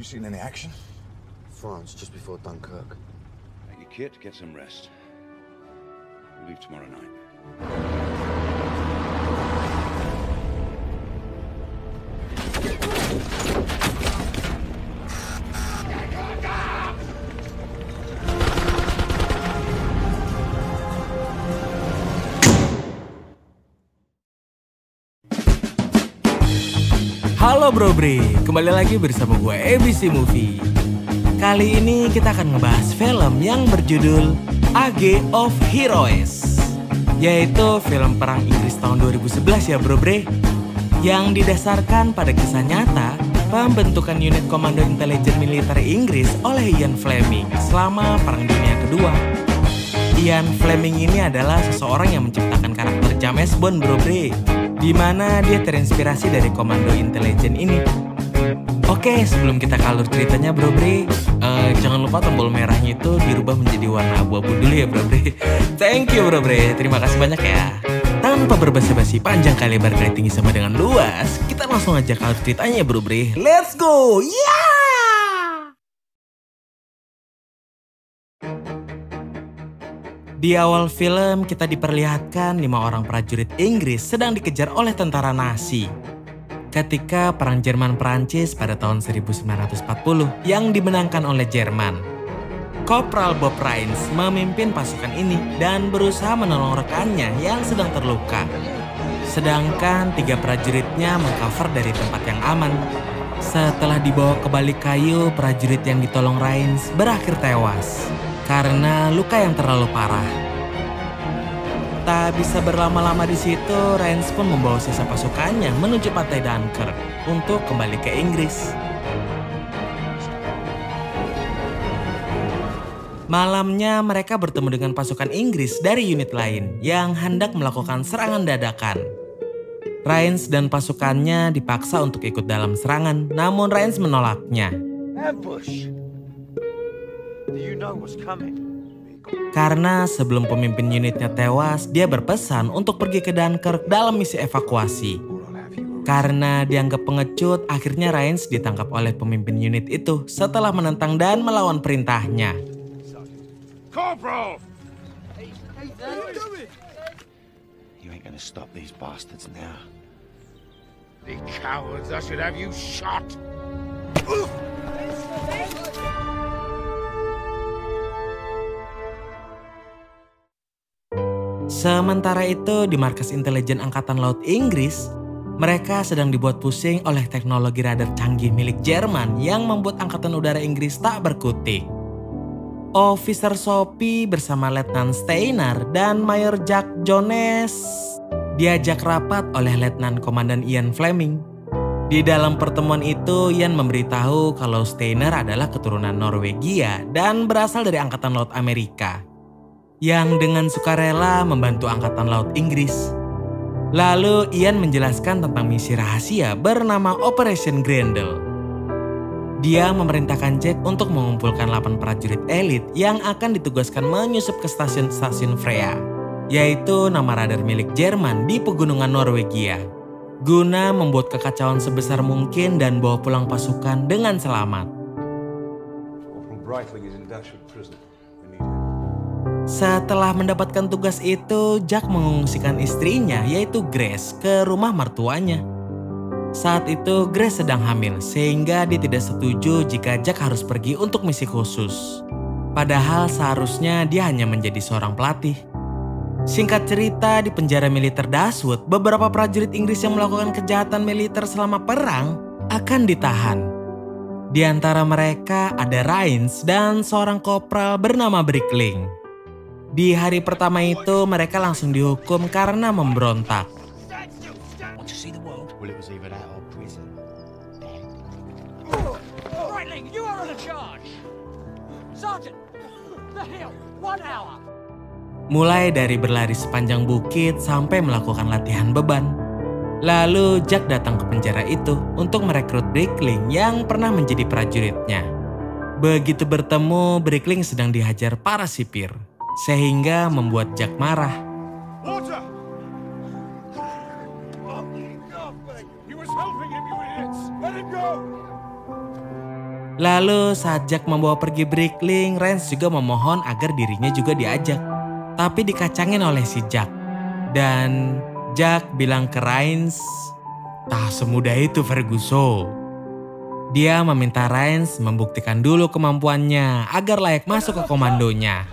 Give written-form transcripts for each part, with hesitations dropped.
You seen any action? France, just before Dunkirk. Take your kit, get some rest. We leave tomorrow night. Halo Bro Bre, kembali lagi bersama gue ABC Movie. Kali ini kita akan ngebahas film yang berjudul AG of Heroes, yaitu film perang Inggris tahun 2011 ya Bro Bre, yang didasarkan pada kisah nyata pembentukan unit komando intelijen militer Inggris oleh Ian Fleming selama Perang Dunia Kedua. Ian Fleming ini adalah seseorang yang menciptakan karakter James Bond Bro Bre, di mana dia terinspirasi dari komando intelijen ini. Oke, sebelum kita ke alur ceritanya Bro Bre, jangan lupa tombol merahnya itu dirubah menjadi warna abu-abu dulu ya Bro Bre. Thank you Bro Bre, terima kasih banyak ya. Tanpa berbasa-basi panjang kali lebar kali tinggi sama dengan luas, kita langsung aja ke alur ceritanya Bro Bre. Let's go! Yeah! Di awal film, kita diperlihatkan 5 orang prajurit Inggris sedang dikejar oleh tentara Nazi ketika Perang Jerman-Prancis pada tahun 1940 yang dimenangkan oleh Jerman. Kopral Bob Rains memimpin pasukan ini dan berusaha menolong rekannya yang sedang terluka. Sedangkan 3 prajuritnya mengcover dari tempat yang aman. Setelah dibawa ke balik kayu, prajurit yang ditolong Rains berakhir tewas karena luka yang terlalu parah. Tak bisa berlama-lama di situ, Rains pun membawa sisa pasukannya menuju pantai Dunkirk untuk kembali ke Inggris. Malamnya mereka bertemu dengan pasukan Inggris dari unit lain yang hendak melakukan serangan dadakan. Rains dan pasukannya dipaksa untuk ikut dalam serangan, namun Rains menolaknya. Ambush. Do you know what's coming? Karena sebelum pemimpin unitnya tewas, dia berpesan untuk pergi ke Dunkirk dalam misi evakuasi. Karena dianggap pengecut, akhirnya Rains ditangkap oleh pemimpin unit itu setelah menentang dan melawan perintahnya. Corporal! You ain't gonna stop these bastards now. The cowards, I should have you shot! Sementara itu, di markas intelijen Angkatan Laut Inggris, mereka sedang dibuat pusing oleh teknologi radar canggih milik Jerman yang membuat Angkatan Udara Inggris tak berkutik. Officer Sophie bersama Letnan Steiner dan Mayor Jack Jones diajak rapat oleh Letnan Komandan Ian Fleming. Di dalam pertemuan itu, Ian memberitahu kalau Steiner adalah keturunan Norwegia dan berasal dari Angkatan Laut Amerika, yang dengan sukarela membantu Angkatan Laut Inggris. Lalu Ian menjelaskan tentang misi rahasia bernama Operation Grendel. Dia memerintahkan Jack untuk mengumpulkan 8 prajurit elit yang akan ditugaskan menyusup ke stasiun-stasiun Freya, yaitu nama radar milik Jerman di pegunungan Norwegia, guna membuat kekacauan sebesar mungkin dan bawa pulang pasukan dengan selamat. Corporal Breitling is in Dashwood Prison. Setelah mendapatkan tugas itu, Jack mengungsikan istrinya yaitu Grace ke rumah mertuanya. Saat itu Grace sedang hamil sehingga dia tidak setuju jika Jack harus pergi untuk misi khusus. Padahal seharusnya dia hanya menjadi seorang pelatih. Singkat cerita, di penjara militer Dashwood, beberapa prajurit Inggris yang melakukan kejahatan militer selama perang akan ditahan. Di antara mereka ada Rains dan seorang kopral bernama Brickling. Di hari pertama itu mereka langsung dihukum karena memberontak. Mulai dari berlari sepanjang bukit sampai melakukan latihan beban. Lalu Jack datang ke penjara itu untuk merekrut Brickling yang pernah menjadi prajuritnya. Begitu bertemu, Brickling sedang dihajar para sipir, sehingga membuat Jack marah. Lalu saat Jack membawa pergi Brickling, Rains juga memohon agar dirinya juga diajak. Tapi dikacangin oleh si Jack. Dan Jack bilang ke Rains, "Tak semudah itu Ferguson." Dia meminta Rains membuktikan dulu kemampuannya agar layak masuk ke komandonya.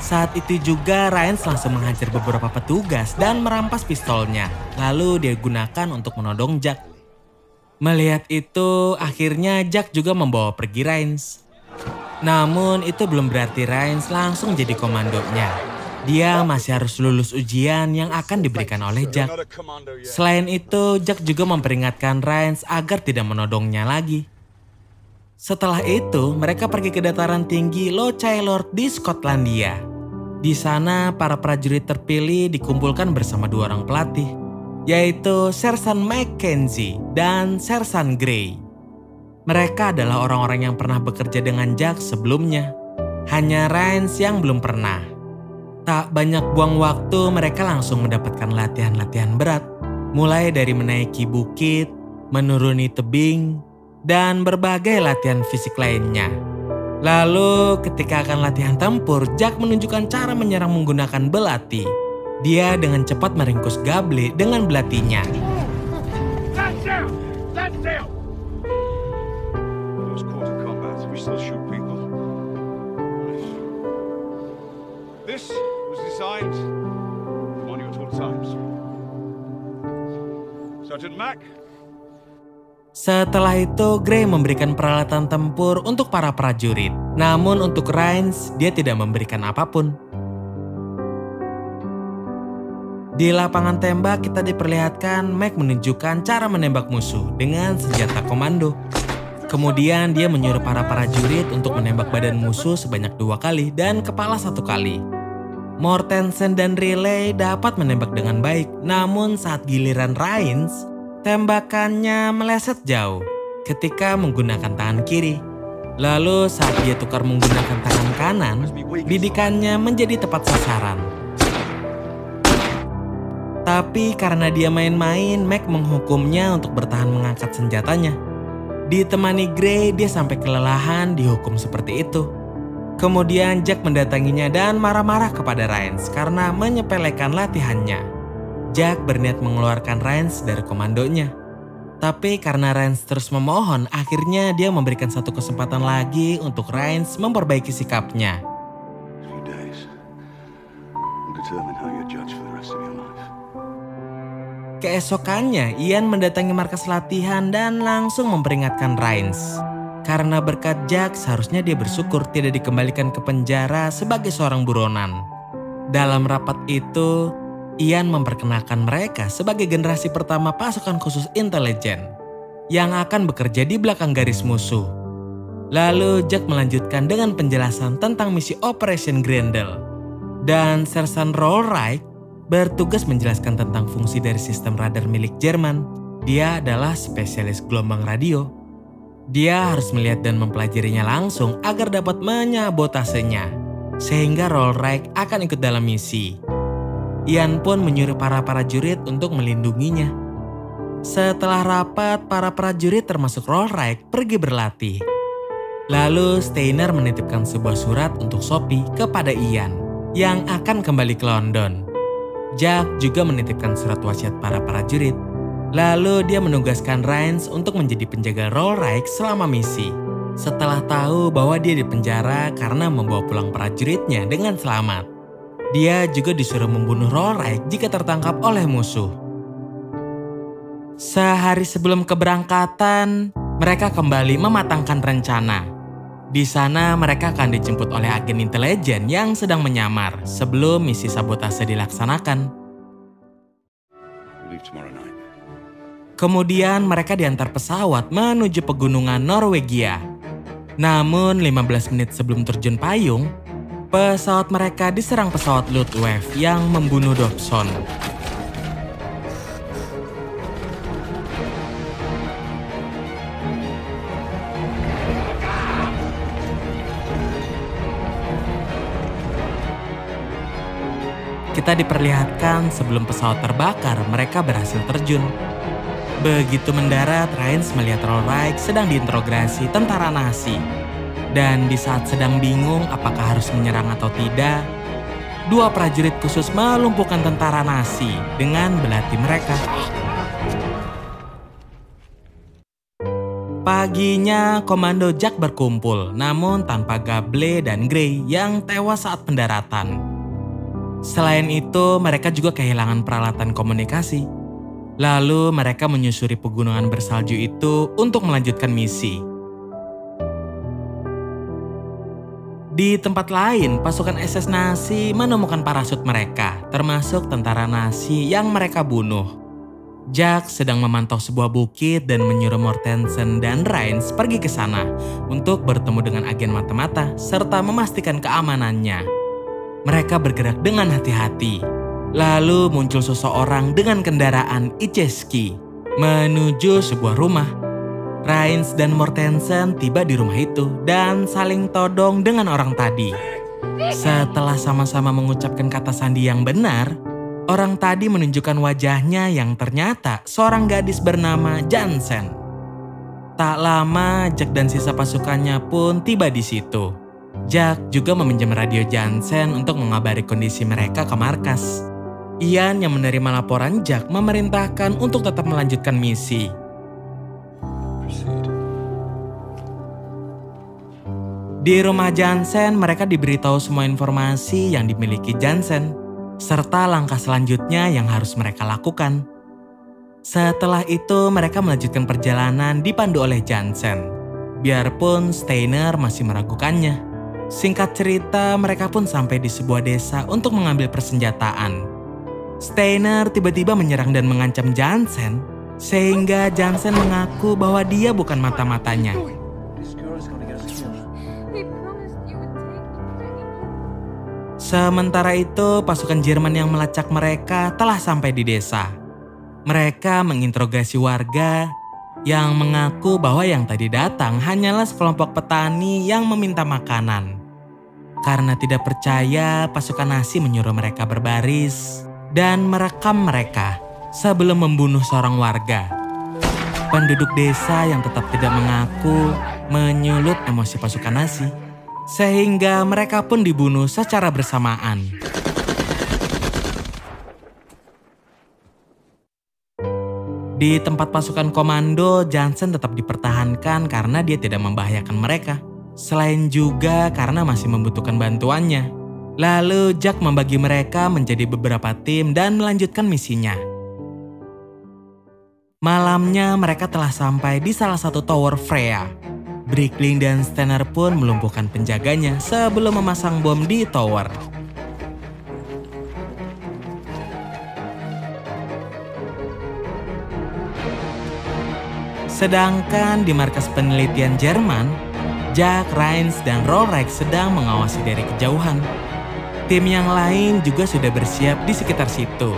Saat itu juga Rains langsung menghajar beberapa petugas dan merampas pistolnya. Lalu dia gunakan untuk menodong Jack. Melihat itu, akhirnya Jack juga membawa pergi Rains. Namun itu belum berarti Rains langsung jadi komandonya. Dia masih harus lulus ujian yang akan diberikan oleh Jack. Selain itu, Jack juga memperingatkan Rains agar tidak menodongnya lagi. Setelah itu, mereka pergi ke dataran tinggi Lochai Lord di Skotlandia. Di sana, para prajurit terpilih dikumpulkan bersama 2 orang pelatih, yaitu Sersan Mackenzie dan Sersan Grey. Mereka adalah orang-orang yang pernah bekerja dengan Jack sebelumnya. Hanya Rains yang belum pernah. Tak banyak buang waktu, mereka langsung mendapatkan latihan-latihan berat. Mulai dari menaiki bukit, menuruni tebing, dan berbagai latihan fisik lainnya. Lalu ketika akan latihan tempur, Jack menunjukkan cara menyerang menggunakan belati. Dia dengan cepat meringkus Gable dengan belatinya. That's down! That's down! Close quarter combat. We still shoot people. This was designed for monumental times. Sergeant Mack. Setelah itu, Grey memberikan peralatan tempur untuk para prajurit. Namun untuk Rains, dia tidak memberikan apapun. Di lapangan tembak kita diperlihatkan Mac menunjukkan cara menembak musuh dengan senjata komando. Kemudian dia menyuruh para prajurit untuk menembak badan musuh sebanyak 2 kali dan kepala 1 kali. Mortensen dan Riley dapat menembak dengan baik, namun saat giliran Rains, tembakannya meleset jauh ketika menggunakan tangan kiri. Lalu saat dia tukar menggunakan tangan kanan, bidikannya menjadi tepat sasaran. Tapi karena dia main-main, Mac menghukumnya untuk bertahan mengangkat senjatanya. Ditemani Grey, dia sampai kelelahan dihukum seperti itu. Kemudian Jack mendatanginya dan marah-marah kepada Rains karena menyepelekan latihannya. Jack berniat mengeluarkan Rains dari komandonya. Tapi karena Rains terus memohon, akhirnya dia memberikan 1 kesempatan lagi untuk Rains memperbaiki sikapnya. Few days will determine how you're judged for the rest of your life. Keesokannya, Ian mendatangi markas latihan dan langsung memperingatkan Rains. Karena berkat Jack, seharusnya dia bersyukur tidak dikembalikan ke penjara sebagai seorang buronan. Dalam rapat itu, Ian memperkenalkan mereka sebagai generasi pertama pasukan khusus intelijen yang akan bekerja di belakang garis musuh. Lalu Jack melanjutkan dengan penjelasan tentang misi Operation Grendel. Dan Sersan Rollright bertugas menjelaskan tentang fungsi dari sistem radar milik Jerman. Dia adalah spesialis gelombang radio. Dia harus melihat dan mempelajarinya langsung agar dapat menyabotasenya, sehingga Rollright akan ikut dalam misi. Ian pun menyuruh para prajurit untuk melindunginya. Setelah rapat, para prajurit termasuk Rollright pergi berlatih. Lalu Steiner menitipkan sebuah surat untuk Sophie kepada Ian yang akan kembali ke London. Jack juga menitipkan surat wasiat para prajurit. Lalu dia menugaskan Rains untuk menjadi penjaga Rollright selama misi. Setelah tahu bahwa dia dipenjara karena membawa pulang prajuritnya dengan selamat, dia juga disuruh membunuh Rollright jika tertangkap oleh musuh. Sehari sebelum keberangkatan, mereka kembali mematangkan rencana. Di sana mereka akan dijemput oleh agen intelijen yang sedang menyamar sebelum misi sabotase dilaksanakan. We'll leave tomorrow night. Kemudian mereka diantar pesawat menuju pegunungan Norwegia. Namun 15 menit sebelum terjun payung, pesawat mereka diserang pesawat Luftwaffe yang membunuh Dobson. Kita diperlihatkan sebelum pesawat terbakar, mereka berhasil terjun. Begitu mendarat, Rains melihat Rollright sedang diinterogasi tentara Nazi. Dan di saat sedang bingung apakah harus menyerang atau tidak, dua prajurit khusus melumpuhkan tentara Nazi dengan belati mereka. Paginya, Komando Jack berkumpul, namun tanpa Gable dan Gray yang tewas saat pendaratan. Selain itu, mereka juga kehilangan peralatan komunikasi. Lalu mereka menyusuri pegunungan bersalju itu untuk melanjutkan misi. Di tempat lain, pasukan SS Nazi menemukan parasut mereka, termasuk tentara Nazi yang mereka bunuh. Jack sedang memantau sebuah bukit dan menyuruh Mortensen dan Rains pergi ke sana untuk bertemu dengan agen mata-mata serta memastikan keamanannya. Mereka bergerak dengan hati-hati. Lalu muncul seseorang dengan kendaraan Icheski menuju sebuah rumah. Rains dan Mortensen tiba di rumah itu dan saling todong dengan orang tadi. Setelah sama-sama mengucapkan kata sandi yang benar, orang tadi menunjukkan wajahnya yang ternyata seorang gadis bernama Jansen. Tak lama, Jack dan sisa pasukannya pun tiba di situ. Jack juga meminjam radio Jansen untuk mengabari kondisi mereka ke markas. Ian yang menerima laporan Jack memerintahkan untuk tetap melanjutkan misi. Di rumah Jansen, mereka diberitahu semua informasi yang dimiliki Jansen, serta langkah selanjutnya yang harus mereka lakukan. Setelah itu, mereka melanjutkan perjalanan dipandu oleh Jansen. Biarpun Steiner masih meragukannya. Singkat cerita, mereka pun sampai di sebuah desa untuk mengambil persenjataan. Steiner tiba-tiba menyerang dan mengancam Jansen, sehingga Jansen mengaku bahwa dia bukan mata-matanya. Sementara itu, pasukan Jerman yang melacak mereka telah sampai di desa. Mereka menginterogasi warga yang mengaku bahwa yang tadi datang hanyalah sekelompok petani yang meminta makanan. Karena tidak percaya, pasukan Nazi menyuruh mereka berbaris dan merekam mereka sebelum membunuh seorang warga. Penduduk desa yang tetap tidak mengaku menyulut emosi pasukan Nazi, sehingga mereka pun dibunuh secara bersamaan. Di tempat pasukan komando, Jansen tetap dipertahankan karena dia tidak membahayakan mereka. Selain juga karena masih membutuhkan bantuannya. Lalu Jack membagi mereka menjadi beberapa tim dan melanjutkan misinya. Malamnya mereka telah sampai di salah satu tower Freya. Brickling dan Steiner pun melumpuhkan penjaganya sebelum memasang bom di tower. Sedangkan di markas penelitian Jerman, Jack, Rains, dan Rollright sedang mengawasi dari kejauhan. Tim yang lain juga sudah bersiap di sekitar situ.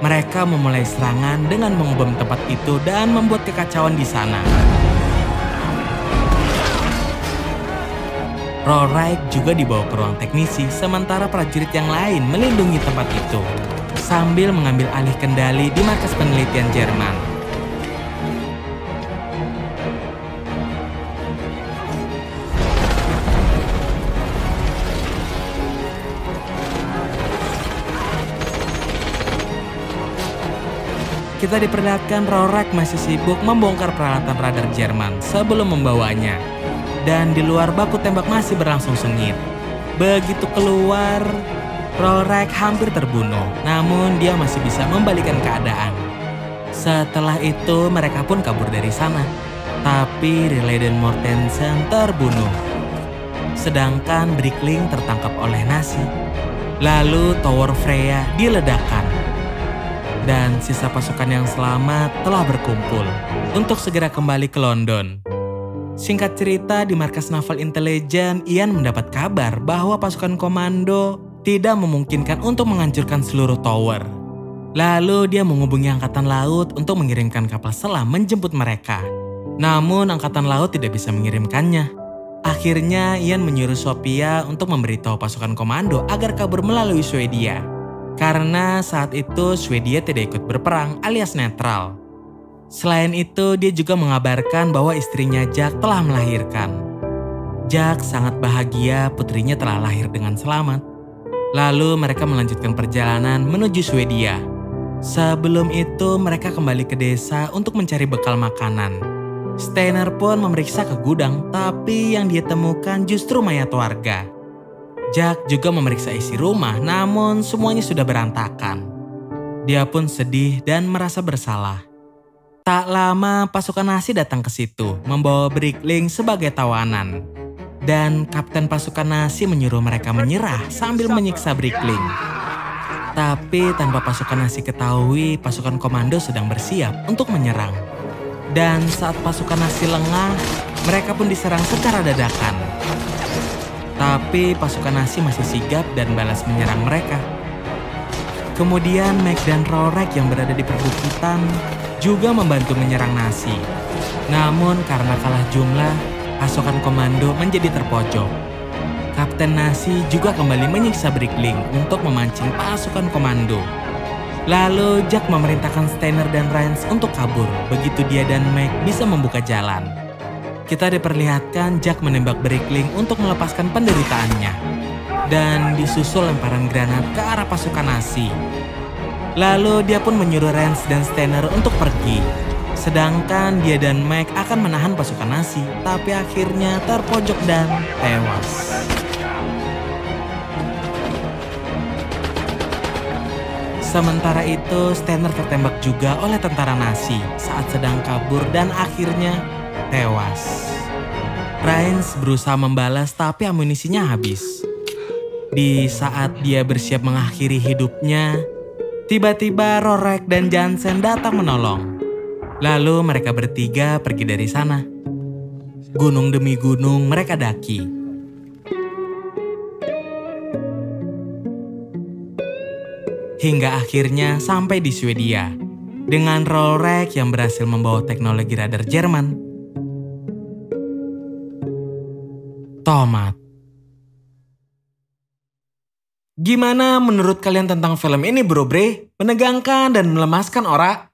Mereka memulai serangan dengan mengebom tempat itu dan membuat kekacauan di sana. Rollright juga dibawa ke ruang teknisi, sementara prajurit yang lain melindungi tempat itu sambil mengambil alih kendali di markas penelitian Jerman. Kita diperlihatkan Rollright masih sibuk membongkar peralatan radar Jerman sebelum membawanya. Dan di luar baku tembak masih berlangsung sengit. Begitu keluar, Rollright hampir terbunuh, namun dia masih bisa membalikan keadaan. Setelah itu mereka pun kabur dari sana, tapi Riley dan Mortensen terbunuh. Sedangkan Brickling tertangkap oleh Nazi. Lalu Tower Freya diledakkan. Dan sisa pasukan yang selamat telah berkumpul untuk segera kembali ke London. Singkat cerita, di markas Naval Intelligence, Ian mendapat kabar bahwa pasukan komando tidak memungkinkan untuk menghancurkan seluruh tower. Lalu dia menghubungi Angkatan Laut untuk mengirimkan kapal selam menjemput mereka. Namun Angkatan Laut tidak bisa mengirimkannya. Akhirnya Ian menyuruh Sophia untuk memberitahu pasukan komando agar kabur melalui Swedia. Karena saat itu Swedia tidak ikut berperang alias netral. Selain itu, dia juga mengabarkan bahwa istrinya Jack telah melahirkan. Jack sangat bahagia putrinya telah lahir dengan selamat. Lalu mereka melanjutkan perjalanan menuju Swedia. Sebelum itu mereka kembali ke desa untuk mencari bekal makanan. Steiner pun memeriksa ke gudang, tapi yang dia temukan justru mayat warga. Jack juga memeriksa isi rumah, namun semuanya sudah berantakan. Dia pun sedih dan merasa bersalah. Tak lama pasukan Nazi datang ke situ, membawa Brickling sebagai tawanan. Dan kapten pasukan Nazi menyuruh mereka menyerah sambil menyiksa Brickling. Tapi tanpa pasukan Nazi ketahui, pasukan komando sedang bersiap untuk menyerang. Dan saat pasukan Nazi lengah, mereka pun diserang secara dadakan. Tapi pasukan Nazi masih sigap dan balas menyerang mereka. Kemudian Mac dan Rorek yang berada di perbukitan juga membantu menyerang Nazi. Namun karena kalah jumlah, pasukan komando menjadi terpojok. Kapten Nazi juga kembali menyiksa Brickling untuk memancing pasukan komando. Lalu Jack memerintahkan Steiner dan Rains untuk kabur, begitu dia dan Mac bisa membuka jalan. Kita diperlihatkan Jack menembak Brickling untuk melepaskan penderitaannya. Dan disusul lemparan granat ke arah pasukan Nazi. Lalu dia pun menyuruh Rains dan Steiner untuk pergi. Sedangkan dia dan Mac akan menahan pasukan Nazi, tapi akhirnya terpojok dan tewas. Sementara itu, Steiner tertembak juga oleh tentara Nazi saat sedang kabur dan akhirnya tewas. Rains berusaha membalas tapi amunisinya habis. Di saat dia bersiap mengakhiri hidupnya, tiba-tiba Rorek dan Jansen datang menolong. Lalu mereka bertiga pergi dari sana. Gunung demi gunung mereka daki. Hingga akhirnya sampai di Swedia. Dengan Rorek yang berhasil membawa teknologi radar Jerman. Tomat. Gimana menurut kalian tentang film ini, Bro Bre? Menegangkan dan melemaskan, ora?